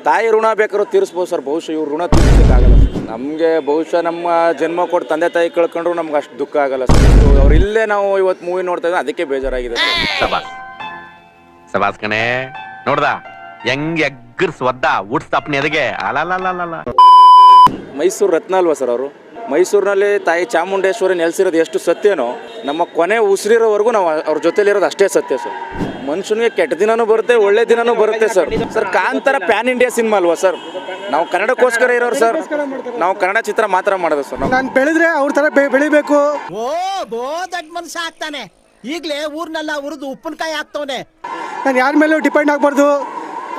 ತಾಯಿ ಋಣ ಬೇಕಾದ್ರೂ ತೀರಿಸ್ಬೋದು ಸರ್. ಬಹುಶಃ ಇವ್ರು ಋಣ ತೀರಿಸಲಿಕ್ಕಾಗಲ್ಲ ಸರ್. ನಮಗೆ ಬಹುಶಃ ನಮ್ಮ ಜನ್ಮ ಕೊಟ್ಟು ತಂದೆ ತಾಯಿ ಕಳ್ಕೊಂಡ್ರು ನಮ್ಗೆ ಅಷ್ಟು ದುಃಖ ಆಗಲ್ಲ ಸರ್. ಅವ್ರು ಇಲ್ಲೇ ನಾವು ಇವತ್ತು ಮೂವಿ ನೋಡ್ತಾ ಇದ್ದೀವಿ, ಅದಕ್ಕೆ ಬೇಜಾರಾಗಿದೆ ಸರ್. ಸಬಾಸ್ ಕಣೆ, ನೋಡ್ದ ಹೆಂಗ್ ಎಗ್ಗರ್ಸ್ ಒದ್ದ ಊಡ್ಸ್ತಾಪ್ನಿ ಅದಕ್ಕೆ. ಅಲ್ಲ ಮೈಸೂರು ರತ್ನ ಅಲ್ವಾ ಸರ್ ಅವರು? ಮೈಸೂರಿನಲ್ಲಿ ತಾಯಿ ಚಾಮುಂಡೇಶ್ವರಿ ನೆಲೆಸಿರೋದು ಎಷ್ಟು ಸತ್ಯನೋ, ನಮ್ಮ ಕೊನೆ ಉಸಿರಿರೋವರೆಗೂ ನಾವು ಅವ್ರ ಜೊತೆಲಿರೋದು ಅಷ್ಟೇ ಸತ್ಯ ಸರ್. ಮನುಷ್ಯನಿಗೆ ಕೆಟ್ಟ ದಿನನೂ ಬರುತ್ತೆ, ಒಳ್ಳೆ ದಿನನೂ ಬರುತ್ತೆ sir. Sir Kantara PAN India cinema ಅಲ್ವಾ ಸರ್? ನಾವು ಕನ್ನಡಕ್ಕೋಸ್ಕರ ಇರೋರು ಸರ್. ನಾವು ಕನ್ನಡ ಚಿತ್ರ ಮಾತ್ರ ಮಾಡೋದು ಸರ್. ನಾನು ಬೆಳೆದ್ರೆ ಅವ್ರ ತರ ಬೆಳಿಬೇಕು. ಓ ದೊಡ್ಡ ಮನುಷ್ಯ ಆಗ್ತಾನೆ. ಈಗಲೇ ಊರ್ನೆಲ್ಲ ಉರಿದು ಉಪ್ಪಿನಕಾಯಿ ಹಾಕ್ತವನೆ. ನಾನು ಯಾರ ಮೇಲೂ ಡಿಪೆಂಡ್ ಆಗಬಾರ್ದು,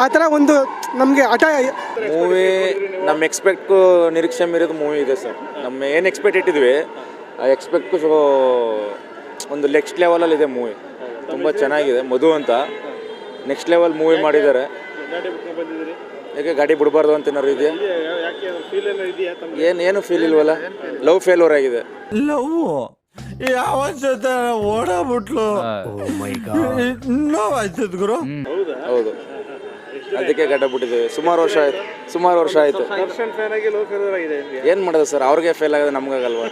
ಆ ಥರ ಒಂದು ನಮಗೆ ಹಠ. ಮೂವಿ ನಮ್ಮ ಎಕ್ಸ್ಪೆಕ್ಟು ನಿರೀಕ್ಷೆ ಮೀರಿದ ಮೂವಿ ಇದೆ ಸರ್. ನಮ್ಮ ಏನು ಎಕ್ಸ್ಪೆಕ್ಟ್ ಇಟ್ಟಿದ್ವಿ ಆ ಎಕ್ಸ್ಪೆಕ್ಟು ಒಂದು ನೆಕ್ಸ್ಟ್ ಲೆವೆಲಲ್ಲಿ ಇದೆ ಮೂವಿ. ತುಂಬ ಚೆನ್ನಾಗಿದೆ. ಮಧು ಅಂತ ನೆಕ್ಸ್ಟ್ ಲೆವೆಲ್ ಮೂವಿ ಮಾಡಿದ್ದಾರೆ. ಯಾಕೆ ಗಾಡಿ ಬಿಡಬಾರ್ದು ಅಂತ ಏನಾರು ಇದೆಯಾ? ಏನು ಫೀಲ್ ಇಲ್ವಲ್ಲ. ಲವ್ ಫೇಲ್ಯೂರ್ ಆಗಿದೆ. ಲವ್ ಯಾವ ಜೊತೆ ಓಡಾಬಿಟ್ಲು. ನೋವಾಯ್ತದ ಗುರು. ಹೌದು, ಅದಕ್ಕೆ ಗಡ್ಡ ಬಿಟ್ಟಿದ್ದೇವೆ. ಸುಮಾರು ವರ್ಷ ಆಯ್ತು. ಏನು ಮಾಡೋದು ಸರ್? ಅವ್ರಿಗೆ ಫೇಲ್ ಆಗಿದೆ, ನಮ್ಗಾಗಲ್ವಾ?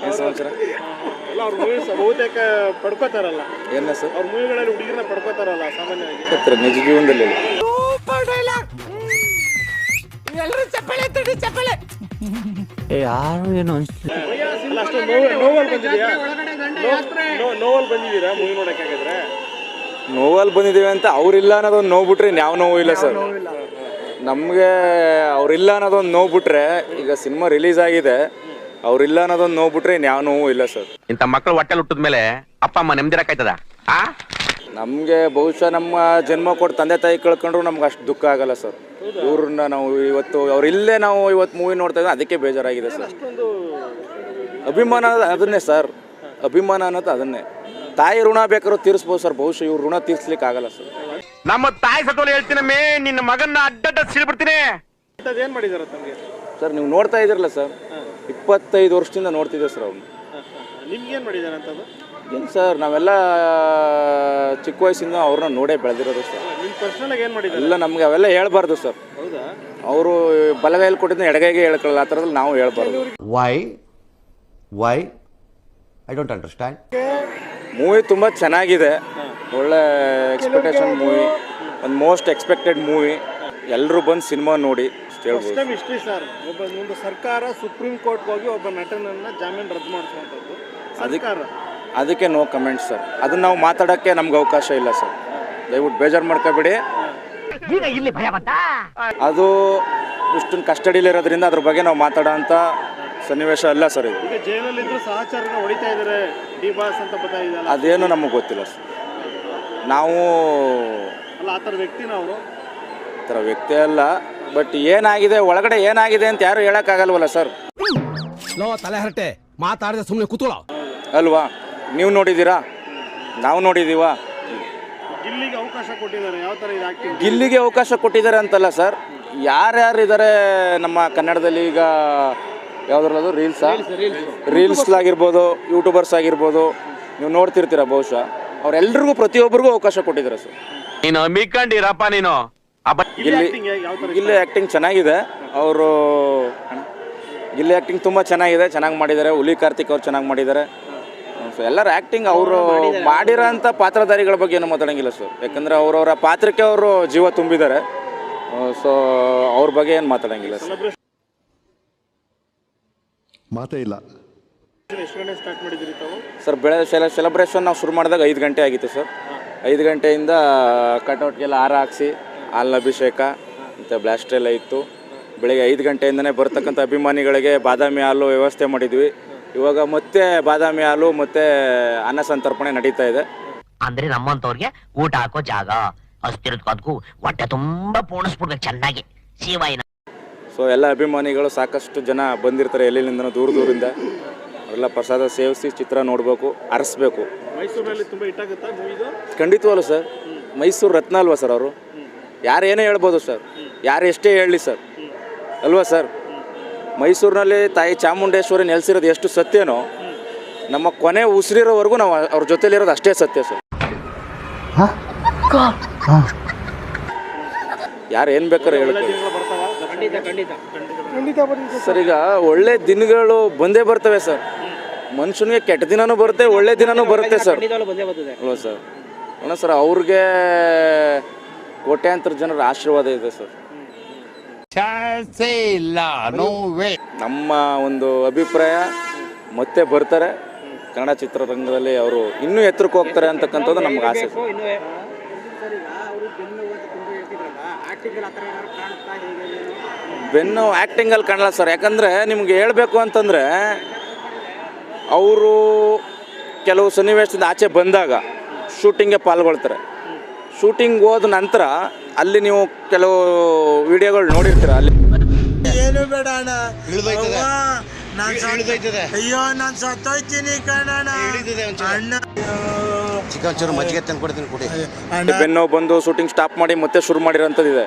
ಏನು ಸಮಾಚಾರ? ಬಹುತೇಕ ಪಡ್ಕೋತಾರಲ್ಲ ಏನ ಸರ್? ಅವ್ರ ಮೂವಿಗಳಲ್ಲಿ ಹುಡುಗಿರನ್ನ ಪಡ್ಕೋತಾರಲ್ಲ ಸಾಮಾನ್ಯವಾಗಿ. ನಿಜ ಜೀವನದಲ್ಲಿ ಯಾರು ಏನು ನೋವಲ್ ಬಂದಿದ್ದೀರಾ ಮೂವಿ ನೋಡಕ್ಕಾಗಿದ್ರೆ? ನೋವಲ್ಲಿ ಬಂದಿದ್ದೀವಿ ಅಂತ ಅವ್ರಿಲ್ಲ ಅನ್ನೋದೊಂದು ನೋವು ಬಿಟ್ರೆ ಯಾವ ನೋವು ಇಲ್ಲ ಸರ್. ನಮಗೆ ಅವ್ರಿಲ್ಲ ಅನ್ನೋದೊಂದು ನೋವು ಬಿಟ್ರೆ, ಈಗ ಸಿನಿಮಾ ರಿಲೀಸ್ ಆಗಿದೆ, ಅವ್ರಿಲ್ಲ ಅನ್ನೋದೊಂದು ನೋವು ಬಿಟ್ರೆ ಯಾವ ನೋವು ಇಲ್ಲ ಸರ್. ಇಂಥ ಮಕ್ಕಳು ಹೊಟ್ಟೆಲ್ ಹುಟ್ಟಿದ ಮೇಲೆ ಅಪ್ಪ ಅಮ್ಮ ನೆಮ್ಮದಿರಕ್ಕಾಯ್ತದ? ನಮಗೆ ಬಹುಶಃ ನಮ್ಮ ಜನ್ಮ ಕೊಟ್ಟು ತಂದೆ ತಾಯಿ ಕಳ್ಕೊಂಡ್ರು ನಮ್ಗೆ ಅಷ್ಟು ದುಃಖ ಆಗಲ್ಲ ಸರ್. ಇವ್ರನ್ನ ನಾವು ಇವತ್ತು ಅವ್ರಿಲ್ಲೇ ನಾವು ಇವತ್ತು ಮೂವಿ ನೋಡ್ತಾ ಇದ್ದೀವಿ, ಅದಕ್ಕೆ ಬೇಜಾರಾಗಿದೆ ಸರ್. ಅಭಿಮಾನ ಅದನ್ನೇ ಸರ್. ಅಭಿಮಾನ ಅನ್ನೋದು ಅದನ್ನೇ. ತಾಯಿ ಋಣ ಬೇಕಾದ್ರೂ ತೀರಿಸ್ಬೋದು ಸರ್. ಬಹುಶಃ ಇವ್ರು ಋಣ ತೀರಿಸ್ಲಿಕ್ಕೆ ಆಗಲ್ಲ ಸರ್. ನಮ್ಮ ತಾಯಿ ಸತ್ತೋಲೆ ಹೇಳ್ತೀನಮ್ಮೆ, ನಿನ್ನ ಮಗನ್ನ ಅಡ್ಡ ಸಿಡ್ಬಿಡ್ತೀನಿ. ಏನ್ ಮಾಡಿದಾರ ತಮಗೆ ಸರ್? ನೀವು ನೋಡ್ತಾ ಇದ್ದೀರಲ್ಲ ಸರ್, 25 ವರ್ಷದಿಂದ ನೋಡ್ತಿದ್ದೆ ಸರ್ ಅವ್ನು. ನಿಮ್ಗೆ ಏನ್ ಮಾಡಿದಾರೆ ಅಂತದ್ದು? ಏನು ಸರ್, ನಾವೆಲ್ಲ ಚಿಕ್ಕ ವಯಸ್ಸಿಂದ ಅವ್ರನ್ನ ನೋಡೇ ಬೆಳೆದಿರೋದು ಸರ್. ನಿಮ್ ಪರ್ಸನಲ್ ಆಗಿ ಏನ್ ಮಾಡಿದಾರೆ? ಎಲ್ಲ ನಮ್ಗೆ ಅವೆಲ್ಲ ಹೇಳ್ಬಾರ್ದು ಸರ್. ಹೌದಾ? ಅವರು ಬಲಗೈಯಲ್ಲಿ ಕೊಟ್ಟಿದ್ದ ಎಡಗೈಗೆ ಹೇಳ್ಕೊಳ್ಳಲ್ಲ, ಆ ಥರದಲ್ಲಿ ನಾವು ಹೇಳ್ಬಾರ್ದು. Why I don't understand. Movie ತುಂಬ ಚೆನ್ನಾಗಿದೆ. ಒಳ್ಳೆ ಎಕ್ಸ್ಪೆಕ್ಟೇಷನ್ ಮೂವಿ, ಒಂದು ಮೋಸ್ಟ್ ಎಕ್ಸ್ಪೆಕ್ಟೆಡ್ ಮೂವಿ. ಎಲ್ಲರೂ ಬಂದು ಸಿನಿಮಾ ನೋಡಿ ಹೇಳ್ಬೋದು. ಹಿಸ್ಟ್ರಿ ಸರ್, ಒಂದು ಸರ್ಕಾರ ಸುಪ್ರೀಂ ಕೋರ್ಟ್ ಹೋಗಿ ಒಬ್ಬ ನಟನನ್ನ ಜಾಮೀನು ರದ್ದು ಮಾಡಿಸುವಂಥದ್ದು. ಅದಕ್ಕೆ ನೋ ಕಮೆಂಟ್ಸ್ ಸರ್. ಅದನ್ನ ನಾವು ಮಾತಾಡೋಕ್ಕೆ ನಮ್ಗೆ ಅವಕಾಶ ಇಲ್ಲ ಸರ್. ದಯವಿಟ್ಟು ಬೇಜಾರು ಮಾಡ್ಕೋಬೇಡಿ. ಅದು ಇಷ್ಟೊಂದು ಕಸ್ಟಡಿಲಿರೋದ್ರಿಂದ ಅದ್ರ ಬಗ್ಗೆ ನಾವು ಮಾತಾಡೋ ಅಂಥ ಸನ್ನಿವೇಶ ಅಲ್ಲ ಸರ್ ಇದು. ಈಗ ಜೈಲಲ್ಲಿದ್ರು ಸಹಚರನ ಹೊಡಿತಾ ಇದ್ದಾರೆ ಡಿ ಬಾಸ್ ಅಂತ ಗೊತ್ತಾಗಿದೆಯಲ್ಲ, ಅದೇನು ನಮಗೆ ಗೊತ್ತಿಲ್ಲ ಸರ್. ನಾವು ಅಲ್ಲ ಆ ಥರ ವ್ಯಕ್ತಿನ ಅವರು? ಆ ಥರ ವ್ಯಕ್ತಿ ಅಲ್ಲ, ಬಟ್ ಏನಾಗಿದೆ ಒಳಗಡೆ ಏನಾಗಿದೆ ಅಂತ ಯಾರು ಹೇಳೋಕ್ಕಾಗಲ್ವಲ್ಲ ಸರ್. ತಲೆ ಹರಟೆ ಮಾತಾಡಿದ್ರೆ ಸುಮ್ಮನೆ ಕೂತ್ಕೊಳ್ಳೋ ಅಲ್ವಾ? ನೀವು ನೋಡಿದ್ದೀರಾ, ನಾವು ನೋಡಿದ್ದೀವಾ? ಗಿಲ್ಲಿಗೆ ಅವಕಾಶ ಕೊಟ್ಟಿದ್ದಾರೆ. ಯಾವ ಥರ ಇದು ಆಕ್ಟಿಂಗ್? ಗಿಲ್ಲಿಗೆ ಅವಕಾಶ ಕೊಟ್ಟಿದ್ದಾರೆ ಅಂತಲ್ಲ ಸರ್, ಯಾರ್ಯಾರು ಇದ್ದಾರೆ ನಮ್ಮ ಕನ್ನಡದಲ್ಲಿ ಈಗ ಯಾವುದ್ರಲ್ಲದು ರೀಲ್ಸ್ಲಾಗಿರ್ಬೋದು, ಯೂಟ್ಯೂಬರ್ಸ್ ಆಗಿರ್ಬೋದು, ನೀವು ನೋಡ್ತಿರ್ತೀರ ಬಹುಶಃ. ಅವ್ರೆಲ್ರಿಗೂ ಪ್ರತಿಯೊಬ್ಬರಿಗೂ ಅವಕಾಶ ಕೊಟ್ಟಿದ್ದಾರೆ ಸರ್. ನೀನು ಮಿಕ್ಕಂಡಿರಪ್ಪ ನೀನು. ಗಿಲ್ಲಿ ಆ್ಯಕ್ಟಿಂಗ್ ಚೆನ್ನಾಗಿದೆ. ಅವರು ಗಿಲ್ಲಿ ಆ್ಯಕ್ಟಿಂಗ್ ತುಂಬ ಚೆನ್ನಾಗಿದೆ, ಚೆನ್ನಾಗಿ ಮಾಡಿದ್ದಾರೆ. ಹುಲಿ ಕಾರ್ತಿಕ್ ಅವ್ರು ಚೆನ್ನಾಗಿ ಮಾಡಿದ್ದಾರೆ. ಸೊ ಎಲ್ಲರ ಆ್ಯಕ್ಟಿಂಗ್ ಅವರು ಮಾಡಿರೋ ಅಂಥ ಪಾತ್ರಧಾರಿಗಳ ಬಗ್ಗೆ ಏನು ಮಾತಾಡೋಂಗಿಲ್ಲ ಸರ್. ಯಾಕಂದರೆ ಅವರವರ ಪಾತ್ರಕ್ಕೆ ಅವರು ಜೀವ ತುಂಬಿದ್ದಾರೆ. ಸೊ ಅವ್ರ ಬಗ್ಗೆ ಏನು ಮಾತಾಡೋಂಗಿಲ್ಲ ಸರ್. ಮಾತೇ ಇಲ್ಲ ಸ್ಟಾರ್ಟ್ ಮಾಡಿದ್ರಿ ತಾವು ಸರ್? ಸೆಲೆಬ್ರೇಷನ್ ನಾವು ಶುರು ಮಾಡಿದಾಗ 5 ಗಂಟೆ ಆಗಿತ್ತು ಸರ್. 5 ಗಂಟೆಯಿಂದ ಕಟೌಟ್ಗೆಲ್ಲ ಹಾರ ಹಾಕ್ಸಿ ಹಾಲಿನ ಅಭಿಷೇಕ ಮತ್ತು ಬ್ಲಾಸ್ಟ್ ಎಲ್ಲ ಇತ್ತು. ಬೆಳಗ್ಗೆ 5 ಗಂಟೆಯಿಂದನೇ ಬರ್ತಕ್ಕಂಥ ಅಭಿಮಾನಿಗಳಿಗೆ ಬಾದಾಮಿ ಹಾಲು ವ್ಯವಸ್ಥೆ ಮಾಡಿದ್ವಿ. ಇವಾಗ ಮತ್ತೆ ಬಾದಾಮಿ ಹಾಲು ಮತ್ತು ಅನ್ನ ಸಂತರ್ಪಣೆ ನಡೀತಾ ಇದೆ. ಅಂದ್ರೆ ನಮ್ಮಂತವ್ರಿಗೆ ಊಟ ಹಾಕೋ ಜಾಗ ಅಷ್ಟಿರೋದಕ್ಕೂ ಹೊಟ್ಟೆ ತುಂಬಾ ಪೂರ್ಣಿಸ್ಬಿಡ್ಬೇಕು ಚೆನ್ನಾಗಿ ಶಿವಾಯಿನ. ಸೊ ಎಲ್ಲ ಅಭಿಮಾನಿಗಳು ಸಾಕಷ್ಟು ಜನ ಬಂದಿರ್ತಾರೆ ಎಲ್ಲಿಂದ ದೂರದಿಂದ. ಅವರೆಲ್ಲ ಪ್ರಸಾದ ಸೇವಿಸಿ ಚಿತ್ರ ನೋಡಬೇಕು, ಅರಸಬೇಕು. ಮೈಸೂರಲ್ಲಿ ತುಂಬ ಇಟ್ಟಾಗುತ್ತಾ ಮೂವಿದು? ಖಂಡಿತವಲ್ಲ ಸರ್. ಮೈಸೂರು ರತ್ನ ಅಲ್ವಾ ಸರ್ ಅವರು? ಯಾರು ಏನೇ ಹೇಳ್ಬೋದು ಸರ್, ಯಾರು ಎಷ್ಟೇ ಹೇಳಲಿ ಸರ್, ಅಲ್ವಾ ಸರ್? ಮೈಸೂರಿನಲ್ಲಿ ತಾಯಿ ಚಾಮುಂಡೇಶ್ವರಿ ನೆಲೆಸಿರೋದು ಎಷ್ಟು ಸತ್ಯನೋ, ನಮ್ಮ ಕೊನೆ ಉಸಿರಿರೋವರೆಗೂ ನಾವು ಅವ್ರ ಜೊತೆಲಿರೋದು ಅಷ್ಟೇ ಸತ್ಯ ಸರ್. ಯಾರು ಏನು ಬೇಕಾದ್ರೆ ಹೇಳ್ತಾರೆ ಖಂಡಿತ ಬಂದಿದೆ ಸರ್. ಈಗ ಒಳ್ಳೆ ದಿನಗಳು ಬಂದೇ ಬರ್ತವೆ ಸರ್. ಮನುಷ್ಯನಿಗೆ ಕೆಟ್ಟ ದಿನನೂ ಬರುತ್ತೆ, ಒಳ್ಳೆ ದಿನನೂ ಬರುತ್ತೆ ಸರ್. ಅಲ್ವಾ ಸರ್? ಅಲ್ಲ ಸರ್, ಅವ್ರಿಗೆ ಕೋಟ್ಯಾಂತರ ಜನರ ಆಶೀರ್ವಾದ ಇದೆ ಸರ್. ನಮ್ಮ ಒಂದು ಅಭಿಪ್ರಾಯ ಮತ್ತೆ ಬರ್ತಾರೆ ಕನ್ನಡ ಚಿತ್ರರಂಗದಲ್ಲಿ, ಅವರು ಇನ್ನೂ ಎತ್ತರಕ್ಕೆ ಹೋಗ್ತಾರೆ ಅಂತಕ್ಕಂಥದ್ದು ನಮ್ಗೆ ಆಸೆ ಸರ್. ಬೆನ್ನು ಆ್ಯಕ್ಟಿಂಗಲ್ಲಿ ಕಾಣಲ್ಲ ಸರ್. ಯಾಕಂದರೆ ನಿಮ್ಗೆ ಹೇಳಬೇಕು ಅಂತಂದರೆ ಅವರು ಕೆಲವು ಸನ್ನಿವೇಶದಿಂದ ಆಚೆ ಬಂದಾಗ ಶೂಟಿಂಗ್ಗೆ ಪಾಲ್ಗೊಳ್ತಾರೆ. ಶೂಟಿಂಗ್ ಹೋದ ನಂತರ ಅಲ್ಲಿ ನೀವು ಕೆಲವು ವಿಡಿಯೋಗಳು ನೋಡಿರ್ತೀರ. ಅಲ್ಲಿ ಏನು ಬೇಡ ಅಣ್ಣ, ಅಯ್ಯೋ ನಾನು ಸತ್ತೋಯ್ತೀನಿ ಕಣಣ್ಣ. ಚಿಕ್ಕಂಚೂರು ಮಜ್ಜಿಗೆ ತಂದು ಕೊಡ್ತೀನಿ ಕುಡಿ. ಬೆನ್ನು ಬಂದು ಶೂಟಿಂಗ್ ಸ್ಟಾಪ್ ಮಾಡಿ ಮತ್ತೆ ಶುರು ಮಾಡಿರೋಂಥದ್ದಿದೆ.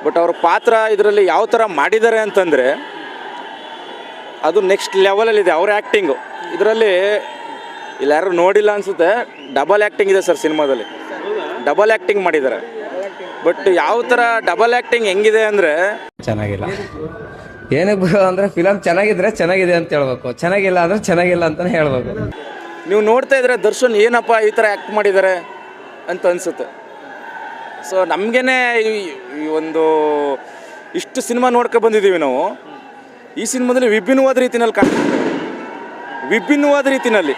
ಬಟ್ ಅವ್ರ ಪಾತ್ರ ಇದರಲ್ಲಿ ಯಾವ ಥರ ಮಾಡಿದ್ದಾರೆ ಅಂತಂದರೆ ಅದು ನೆಕ್ಸ್ಟ್ ಲೆವೆಲಲ್ಲಿದೆ ಅವ್ರ ಆ್ಯಕ್ಟಿಂಗು. ಇದರಲ್ಲಿ ಇಲ್ಲಿ ಯಾರು ನೋಡಿಲ್ಲ ಅನಿಸುತ್ತೆ, ಡಬಲ್ ಆ್ಯಕ್ಟಿಂಗ್ ಇದೆ ಸರ್ ಸಿನಿಮಾದಲ್ಲಿ. ಡಬಲ್ ಆ್ಯಕ್ಟಿಂಗ್ ಮಾಡಿದ್ದಾರೆ. ಬಟ್ ಯಾವ ಥರ ಡಬಲ್ ಆ್ಯಕ್ಟಿಂಗ್ ಹೆಂಗಿದೆ ಅಂದರೆ ಚೆನ್ನಾಗಿಲ್ಲ. ಏನಕ್ಕೆ ಅಂದರೆ ಫಿಲಮ್ ಚೆನ್ನಾಗಿದ್ರೆ ಚೆನ್ನಾಗಿದೆ ಅಂತ ಹೇಳ್ಬೇಕು, ಚೆನ್ನಾಗಿಲ್ಲ ಅಂದರೆ ಚೆನ್ನಾಗಿಲ್ಲ ಅಂತಲೇ ಹೇಳ್ಬೇಕು. ನೀವು ನೋಡ್ತಾ ಇದ್ರೆ ದರ್ಶನ್ ಏನಪ್ಪ ಈ ಥರ ಆ್ಯಕ್ಟ್ ಮಾಡಿದ್ದಾರೆ ಅಂತ ಅನಿಸುತ್ತೆ. ಸೊ ನಮಗೇನೆ ಈ ಒಂದು ಇಷ್ಟು ಸಿನಿಮಾ ನೋಡ್ಕೊಂಡು ಬಂದಿದ್ದೀವಿ ನಾವು. ಈ ಸಿನಿಮಾದಲ್ಲಿ ವಿಭಿನ್ನವಾದ ರೀತಿಯಲ್ಲಿ ಕಾಣ್ತಿದ್ದೇವೆ. ವಿಭಿನ್ನವಾದ ರೀತಿಯಲ್ಲಿ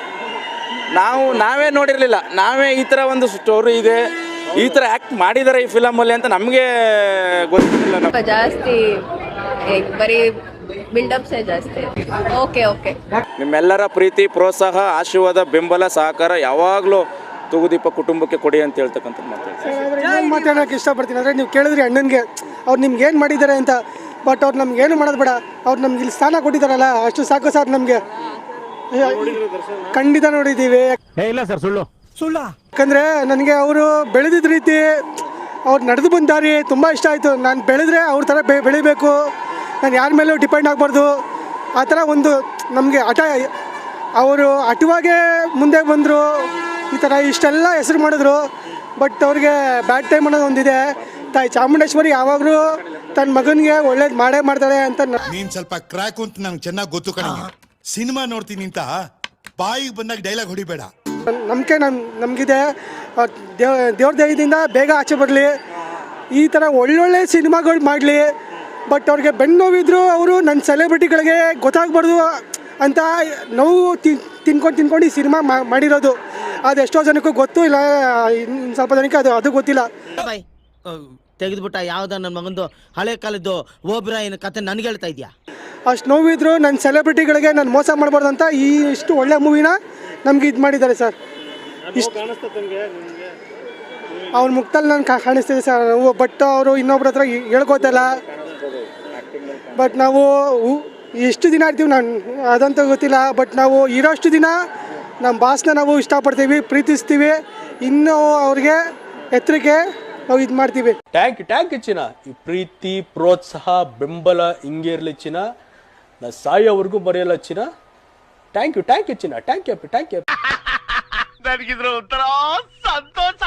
ನಾವೇ ನೋಡಿರಲಿಲ್ಲ. ನಾವೇ ಈ ಥರ ಒಂದು ಸ್ಟೋರಿ ಇದೆ, ಈ ಥರ ಆ್ಯಕ್ಟ್ ಮಾಡಿದ್ದಾರೆ ಈ ಫಿಲಮಲ್ಲಿ ಅಂತ ನಮಗೆ ಗೊತ್ತಿಲ್ಲ. ಜಾಸ್ತಿ ಬರೀ ಬಿಲ್ಡಪ್ಸೇ ಜಾಸ್ತಿ. Okay okay. ನಿಮ್ಮೆಲ್ಲರ ಪ್ರೀತಿ, ಪ್ರೋತ್ಸಾಹ, ಆಶೀರ್ವಾದ, ಬೆಂಬಲ, ಸಹಕಾರ ಯಾವಾಗಲೂ ತೂಗುದೀಪ ಕುಟುಂಬಕ್ಕೆ ಕೊಡಿ ಅಂತ ಹೇಳ್ತಕ್ಕಂಥ ಮಾತಾಡೋಕೆ ಇಷ್ಟಪಡ್ತೀನಿ. ಅಂದರೆ ನೀವು ಕೇಳಿದ್ರಿ ಅಣ್ಣನಿಗೆ ಅವ್ರು ನಿಮ್ಗೆ ಏನು ಮಾಡಿದ್ದಾರೆ ಅಂತ. ಬಟ್ ಅವ್ರು ನಮ್ಗೆ ಏನು ಮಾಡೋದು ಬೇಡ, ಅವ್ರು ನಮ್ಗೆ ಇಲ್ಲಿ ಸ್ಥಾನ ಕೊಟ್ಟಿದ್ದಾರಲ್ಲ ಅಷ್ಟು ಸಾಕು ಸರ್ ನಮಗೆ. ಖಂಡಿತ ನೋಡಿದ್ದೀವಿ. ಇಲ್ಲ ಸರ್, ಸುಳ್ಳು. ಯಾಕಂದರೆ ನನಗೆ ಅವರು ಬೆಳೆದಿದ್ದ ರೀತಿ, ಅವ್ರು ನಡೆದು ಬಂದ ದಾರಿ ತುಂಬ ಇಷ್ಟ ಆಯಿತು. ನಾನು ಬೆಳೆದ್ರೆ ಅವ್ರ ಥರ ಬೆಳಿಬೇಕು, ನಾನು ಯಾರ ಮೇಲೂ ಡಿಪೆಂಡ್ ಆಗಬಾರ್ದು, ಆ ಥರ ಒಂದು ನಮಗೆ ಹಠ. ಅವರು ಹಠವಾಗೇ ಮುಂದೆ ಬಂದರು, ಈ ಥರ ಇಷ್ಟೆಲ್ಲ ಹೆಸರು ಮಾಡಿದ್ರು. ಬಟ್ ಅವ್ರಿಗೆ ಬ್ಯಾಡ್ ಟೈಮ್ ಅನ್ನೋದು ಒಂದಿದೆ. ತಾಯಿ ಚಾಮುಂಡೇಶ್ವರಿ ಯಾವಾಗಲೂ ತನ್ನ ಮಗನಿಗೆ ಒಳ್ಳೇದು ಮಾಡೇ ಮಾಡ್ತಾಳೆ ಅಂತ. ನೀನ್ ಸ್ವಲ್ಪ ಕ್ರ್ಯಾಕ್ ಅಂತ ನಂಗೆ ಚೆನ್ನಾಗಿ ಗೊತ್ತು ಕಣ. ಸಿನಿಮಾ ನೋಡ್ತೀನಿ ಅಂತ ಬಾಯಿಗೆ ಬಂದಾಗ ಡೈಲಾಗ್ ಹೊಡಿಬೇಡ. ನಂಬಿಕೆ ನಮಗಿದೆ. ದೇವ್ರ ದಯದಿಂದ ಬೇಗ ಆಚೆ ಬರಲಿ, ಈ ಥರ ಒಳ್ಳೊಳ್ಳೆ ಸಿನಿಮಾಗಳು ಮಾಡಲಿ. ಬಟ್ ಅವ್ರಿಗೆ ಬೆನ್ನು ನೋವಿದ್ರು ಅವರು ನನ್ನ ಸೆಲೆಬ್ರಿಟಿಗಳಿಗೆ ಗೊತ್ತಾಗ್ಬಾರ್ದು ಅಂತ ನೋವು ತಿನ್ಕೊಂಡು ಈ ಸಿನಿಮಾ ಮಾಡಿರೋದು. ಅದು ಎಷ್ಟೋ ಜನಕ್ಕೂ ಗೊತ್ತು ಇಲ್ಲ, ಇನ್ನು ಸ್ವಲ್ಪ ಜನಕ್ಕೆ ಅದು ಗೊತ್ತಿಲ್ಲ. ತೆಗೆದ್ಬಿಟ್ಟ ಯಾವ್ದ ನನ್ನ ಮಗಂದು ಹಳೆ ಕಾಲದ್ದು ಓಬ್ರಾಯಿನ ಕತೆ ನನಗೆ ಹೇಳ್ತಾ ಇದೆಯಾ? ಅಷ್ಟು ನೋವಿದ್ರು ನನ್ನ ಸೆಲೆಬ್ರಿಟಿಗಳಿಗೆ ನಾನು ಮೋಸ ಮಾಡಬಾರ್ದು ಅಂತ ಇಷ್ಟು ಒಳ್ಳೆ ಮೂವಿನ ನಮ್ಗೆ ಇದು ಮಾಡಿದ್ದಾರೆ ಸರ್. ಇಷ್ಟು ಅವ್ರ ಮುಖದಲ್ಲಿ ನಾನು ಕಾಣಿಸ್ತಿದೆ ಸರ್ ನಾವು. ಬಟ್ ಅವರು ಇನ್ನೊಬ್ರ ಹತ್ರ ಹೇಳ್ಕೋತಲ್ಲ. ಬಟ್ ನಾವು ಎಷ್ಟು ದಿನ ಆಡ್ತೀವಿ ನಾನು ಅದಂತ ಗೊತ್ತಿಲ್ಲ. ಬಟ್ ನಾವು ಇರೋಷ್ಟು ದಿನ ನಮ್ಮ ಬಾಸ್ನ ನಾವು ಇಷ್ಟಪಡ್ತೀವಿ, ಪ್ರೀತಿಸ್ತೀವಿ. ಇನ್ನೂ ಅವ್ರಿಗೆ ಎತ್ತರಕ್ಕೆ ನಾವು ಇದು ಮಾಡ್ತೀವಿ. ಟ್ಯಾಂಕ್ ಯು ಚಿನ್ನ. ಈ ಪ್ರೀತಿ, ಪ್ರೋತ್ಸಾಹ, ಬೆಂಬಲ ಹಿಂಗೆ ಇರಲಿ ಚಿನ್ನ. ನಾ ಸಾಯೋವರೆಗೂ ಮರೆಯಲ್ಲ ಚಿನ್ನ. ಥ್ಯಾಂಕ್ ಯು ಚಿನ್ನ. Thank you. ನನಗಿದ್ರ ಒಂಥರ ಸಂತೋಷ.